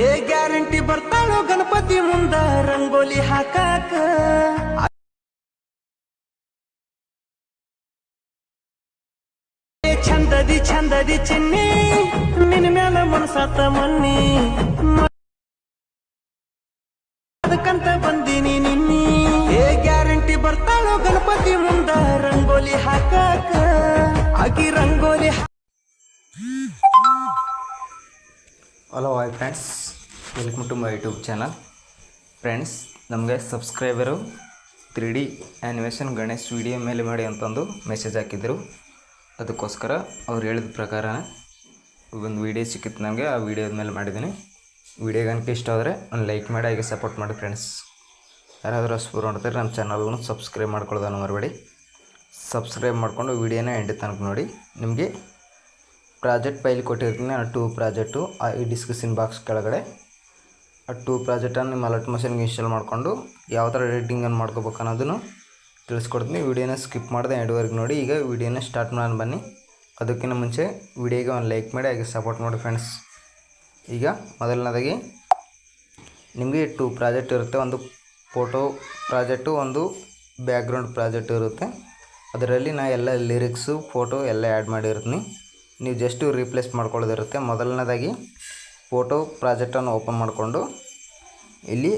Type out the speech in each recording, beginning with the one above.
ಏ ಗ್ಯಾರಂಟಿ ಬರ್ತಾಳೋ ಗಣಪತಿ ಮುಂದ ರಂಗೋಲಿ ಹಾಕಾಕ ಚಂದದಿ ಚಂದದಿ ಚಿನ್ನಿ ನಿನ್ನ ಮ್ಯಾಲ ಮನಸಾತ ಮನ್ನಿ ಅದಕ್ಕಂತ ಬಂದೀನಿ ನಿನ್ನಿ ಏ ಗ್ಯಾರಂಟಿ ಬರ್ತಾಳೋ ಗಣಪತಿ ಮುಂದ ರಂಗೋಲಿ ಹಾಕಾಕ ಆಕಿ rangoli hello hi friends, welcome to my YouTube channel. Friends, ನಮಗೆ ಸಬ್ಸ್ಕ್ರೈಬರು 3D ಆ್ಯನಿಮೇಷನ್ ಗಣೇಶ್ ವಿಡಿಯೋ ಮೇಲೆ ಮಾಡಿ ಅಂತಂದು ಮೆಸೇಜ್ ಹಾಕಿದ್ರು. ಅದಕ್ಕೋಸ್ಕರ ಅವ್ರು ಹೇಳಿದ ಪ್ರಕಾರ ಒಂದು ವಿಡಿಯೋ ಸಿಕ್ಕಿತ್ತು ನನಗೆ. ಆ ವಿಡಿಯೋದ ಮೇಲೆ ಮಾಡಿದ್ದೀನಿ. ವಿಡಿಯೋ ಕనుక ಇಷ್ಟ ಆದರೆ ಒಂದು ಲೈಕ್ ಮಾಡಿ, ಹಾಗೆ ಸಪೋರ್ಟ್ ಮಾಡಿ ಫ್ರೆಂಡ್ಸ್. ಯಾರಾದರೂ ಹೊಸಬರು ನೋಡ್ತಾರೆ ನಮ್ಮ ಚಾನಲ್ಗೂ ಸಬ್ಸ್ಕ್ರೈಬ್ ಮಾಡ್ಕೊಳ್ಳೋದನ್ನು ಮರಬೇಡಿ. ಸಬ್ಸ್ಕ್ರೈಬ್ ಮಾಡಿಕೊಂಡು ವಿಡಿಯೋನ ಎಂಡ್ ತನಕ ನೋಡಿ. ನಿಮಗೆ ಪ್ರಾಜೆಕ್ಟ್ ಫೈಲ್ ಕೊಟ್ಟಿರ್ತೀನಿ, ಆ 2 ಪ್ರಾಜೆಕ್ಟು ಈ ಡಿಸ್ಕ್ರಿಪ್ಷನ್ ಬಾಕ್ಸ್ ಕೆಳಗಡೆ ಆ 2 ಪ್ರಾಜೆಕ್ಟನ್ನು ನಿಮ್ಮ ಅಲರ್ಟ್ ಮಷನ್ಗೆ ಇನ್ಸ್ಟಾಲ್ ಮಾಡಿಕೊಂಡು ಯಾವ ಥರ ಎಡಿಟಿಂಗನ್ನು ಮಾಡ್ಕೋಬೇಕು ಅನ್ನೋದನ್ನು ತಿಳಿಸ್ಕೊಡ್ತೀನಿ. ವಿಡಿಯೋನ ಸ್ಕಿಪ್ ಮಾಡಿದೆ ಎಂಡ್ವರೆಗೆ ನೋಡಿ. ಈಗ ವಿಡಿಯೋನ ಸ್ಟಾರ್ಟ್ ಮಾಡೋಣ ಬನ್ನಿ. ಅದಕ್ಕಿಂತ ಮುಂಚೆ ವಿಡಿಯೋಗೆ ಒಂದು ಲೈಕ್ ಮಾಡಿ, ಹಾಗೆ ಸಪೋರ್ಟ್ ಮಾಡಿ ಫ್ರೆಂಡ್ಸ್. ಈಗ ಮೊದಲನೇದಾಗಿ ನಿಮಗೆ 2 ಪ್ರಾಜೆಕ್ಟ್ ಇರುತ್ತೆ. ಒಂದು ಫೋಟೋ ಪ್ರಾಜೆಕ್ಟು, ಒಂದು ಬ್ಯಾಕ್ಗ್ರೌಂಡ್ ಪ್ರಾಜೆಕ್ಟ್ ಇರುತ್ತೆ. ಅದರಲ್ಲಿ ನಾನು ಎಲ್ಲ ಲಿರಿಕ್ಸು ಫೋಟೋ ಎಲ್ಲ ಆ್ಯಡ್ ಮಾಡಿರ್ತೀನಿ. ನೀವು ಜಸ್ಟು ರೀಪ್ಲೇಸ್ ಮಾಡ್ಕೊಳ್ಳೋದಿರುತ್ತೆ. ಮೊದಲನೇದಾಗಿ ಫೋಟೋ ಪ್ರಾಜೆಕ್ಟನ್ನು ಓಪನ್ ಮಾಡಿಕೊಂಡು ಇಲ್ಲಿ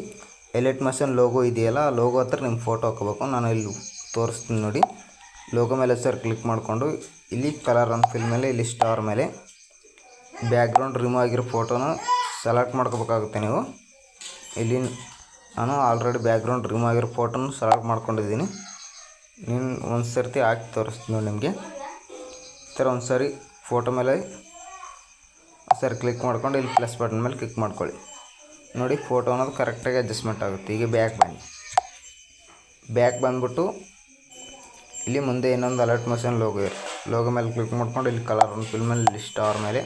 ಎಲೈಟ್ ಮಷನ್ ಲೋಗೋ ಇದೆಯಲ್ಲ, ಆ ಲೋಗೋ ಹತ್ರ ನಿಮ್ಮ ಫೋಟೋ ಹಾಕೋಬೇಕು. ನಾನು ಇಲ್ಲಿ ತೋರಿಸ್ತೀನಿ ನೋಡಿ. ಲೋಗೋ ಮೇಲೆ ಕ್ಲಿಕ್ ಮಾಡಿಕೊಂಡು ಇಲ್ಲಿ ಕಲರ್ ಅಂತ ಫಿಲ್ ಮೇಲೆ ಇಲ್ಲಿ ಸ್ಟಾರ್ ಮೇಲೆ ಬ್ಯಾಕ್ಗ್ರೌಂಡ್ ರಿಮೂವ್ ಆಗಿರೋ ಫೋಟೋನ ಸೆಲೆಕ್ಟ್ ಮಾಡ್ಕೋಬೇಕಾಗುತ್ತೆ. ನೀವು ಇಲ್ಲಿ ನಾನು ಆಲ್ರೆಡಿ ಬ್ಯಾಕ್ಗ್ರೌಂಡ್ ರಿಮೂವ್ ಆಗಿರೋ ಫೋಟೋನ ಸೆಲೆಕ್ಟ್ ಮಾಡ್ಕೊಂಡಿದ್ದೀನಿ. ನೀನು ಒಂದು ಸರ್ತಿ ಹಾಕಿ ತೋರಿಸ್ತೀನಿ ನೋಡಿ ನಿಮಗೆ. ಈ ಥರ ಒಂದು ಸಾರಿ ಫೋಟೋ ಮೇಲೆ ಕ್ಲಿಕ್ ಮಾಡ್ಕೊಂಡು ಇಲ್ಲಿ ಪ್ಲಸ್ ಬಟನ್ ಮೇಲೆ ಕ್ಲಿಕ್ ಮಾಡ್ಕೊಳ್ಳಿ. ನೋಡಿ, ಫೋಟೋ ಅನ್ನೋದು ಕರೆಕ್ಟಾಗಿ ಅಡ್ಜಸ್ಟ್ಮೆಂಟ್ ಆಗುತ್ತೆ. ಈಗ ಬ್ಯಾಕ್ ಬಂದ್ಬಿಟ್ಟು ಇಲ್ಲಿ ಮುಂದೆ ಇನ್ನೊಂದು ಅಲರ್ಟ್ ಮಷನ್ ಲೋಗೋ ಮೇಲೆ ಕ್ಲಿಕ್ ಮಾಡ್ಕೊಂಡು ಇಲ್ಲಿ ಕಲರ್ ಒಂದು ಫಿಲ್ ಮೇಲೆ ಇಲ್ಲಿ ಸ್ಟಾರ್ ಮೇಲೆ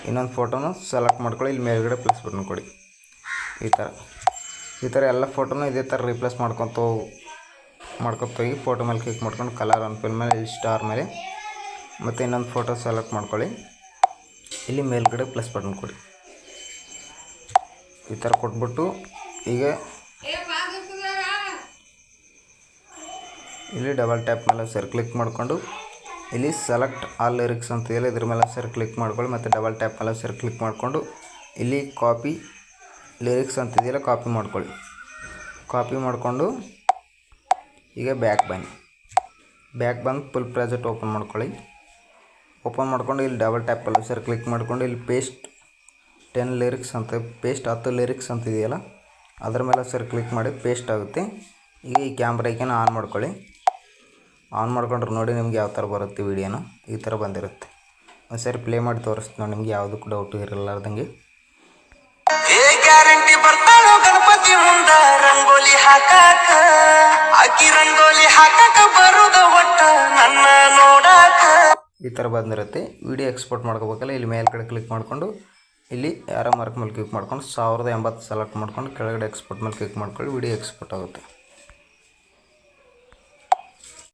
ಇನ್ನೊಂದು ಫೋಟೋನ ಸೆಲೆಕ್ಟ್ ಮಾಡ್ಕೊಳ್ಳಿ. ಇಲ್ಲಿ ಮೇಲ್ಗಡೆ ಪ್ಲಸ್ ಬಟನ್ ಕೊಡಿ. ಈ ಥರ ಎಲ್ಲ ಫೋಟೋನ ಇದೇ ಥರ ರೀಪ್ಲೇಸ್ ಮಾಡ್ಕೊತೋಗಿ ಫೋಟೋ ಮೇಲೆ ಕ್ಲಿಕ್ ಮಾಡ್ಕೊಂಡು ಕಲರ್ ಒಂದು ಫಿಲ್ ಮೇಲೆ ಇಲ್ಲಿ ಸ್ಟಾರ್ ಮೇಲೆ ಮತ್ತು ಇನ್ನೊಂದು ಫೋಟೋ ಸೆಲೆಕ್ಟ್ ಮಾಡ್ಕೊಳ್ಳಿ. ಇಲ್ಲಿ ಮೇಲ್ಗಡೆ ಪ್ಲಸ್ ಬಟನ್ ಕೊಡಿ. ಈ ಥರ ಕೊಟ್ಬಿಟ್ಟು ಈಗ ಇಲ್ಲಿ ಡಬಲ್ ಟ್ಯಾಪ್ ಮೇಲೆ ಕ್ಲಿಕ್ ಮಾಡಿಕೊಂಡು ಇಲ್ಲಿ ಸೆಲೆಕ್ಟ್ ಆಲ್ ಲಿರಿಕ್ಸ್ ಅಂತ ಇದೆ, ಇದ್ರ ಮೇಲೆ ಕ್ಲಿಕ್ ಮಾಡ್ಕೊಳ್ಳಿ. ಮತ್ತು ಡಬಲ್ ಟ್ಯಾಪ್ ಮೇಲೆ ಕ್ಲಿಕ್ ಮಾಡಿಕೊಂಡು ಇಲ್ಲಿ ಕಾಪಿ ಲಿರಿಕ್ಸ್ ಅಂತಿದೆಯಲ್ಲ, ಕಾಪಿ ಮಾಡ್ಕೊಳ್ಳಿ. ಕಾಪಿ ಮಾಡಿಕೊಂಡು ಈಗ ಬ್ಯಾಕ್ ಬಂದು ಫುಲ್ ಪ್ರಾಜೆಕ್ಟ್ ಓಪನ್ ಮಾಡ್ಕೊಳ್ಳಿ. ಓಪನ್ ಮಾಡ್ಕೊಂಡು ಇಲ್ಲಿ ಡಬಲ್ ಟ್ಯಾಪ್ ಅಲ್ಲಿ ಕ್ಲಿಕ್ ಮಾಡ್ಕೊಂಡು ಇಲ್ಲಿ ಪೇಸ್ಟ್ 10 ಲಿರಿಕ್ಸ್ ಅಂತ 10 ಲಿರಿಕ್ಸ್ ಅಂತ ಇದೆಯಲ್ಲ, ಅದ್ರ ಮೇಲೆ ಕ್ಲಿಕ್ ಮಾಡಿ ಪೇಸ್ಟ್ ಆಗುತ್ತೆ. ಈಗ ಈ ಕ್ಯಾಮ್ರಾ ಐಕನ್ ಆನ್ ಮಾಡ್ಕೊಳ್ಳಿ. ಆನ್ ಮಾಡ್ಕೊಂಡ್ರೆ ನೋಡಿ ನಿಮ್ಗೆ ಯಾವ ಥರ ಬರುತ್ತೆ ವಿಡಿಯೋನ. ಈ ಥರ ಬಂದಿರುತ್ತೆ. ಒಂದ್ಸರಿ ಪ್ಲೇ ಮಾಡಿ ತೋರಿಸ್ತೀನಿ ನೋಡಿ, ನಿಮ್ಗೆ ಯಾವುದಕ್ಕೂ ಡೌಟು ಇರಲಾರ್ದಂಗೆ. ಗ್ಯಾರಂಟಿ ಬರ್ತಾಳೋ ಗಣಪತಿ ಮುಂದ ರಂಗೋಲಿ ಹಾಕಾಕ ಆಕಿ ರಂಗೋಲಿ ಹಾಕಾಕ ಬರುದ ಒಟ್ಟ ನನ್ನ ನೋಡಾಕ. ಈ ಥರ ಬಂದಿರುತ್ತೆ. ವಿಡಿಯೋ ಎಕ್ಸ್ಪೋರ್ಟ್ ಮಾಡ್ಕೋಬೇಕಲ್ಲ, ಇಲ್ಲಿ ಮೇಲ್ಗಡೆ ಕ್ಲಿಕ್ ಮಾಡಿಕೊಂಡು ಇಲ್ಲಿ ಯಾರೋ ಮಾರ್ಕ್ ಮೇಲೆ ಕ್ಲಿಕ್ ಮಾಡ್ಕೊಂಡು 1080 ಸೆಲೆಕ್ಟ್ ಮಾಡ್ಕೊಂಡು ಕೆಳಗಡೆ ಎಕ್ಸ್ಪೋರ್ಟ್ ಮೇಲೆ ಕ್ಲಿಕ್ ಮಾಡ್ಕೊಳ್ಳಿ. ವಿಡಿಯೋ ಎಕ್ಸ್ಪೋರ್ಟ್ ಆಗುತ್ತೆ.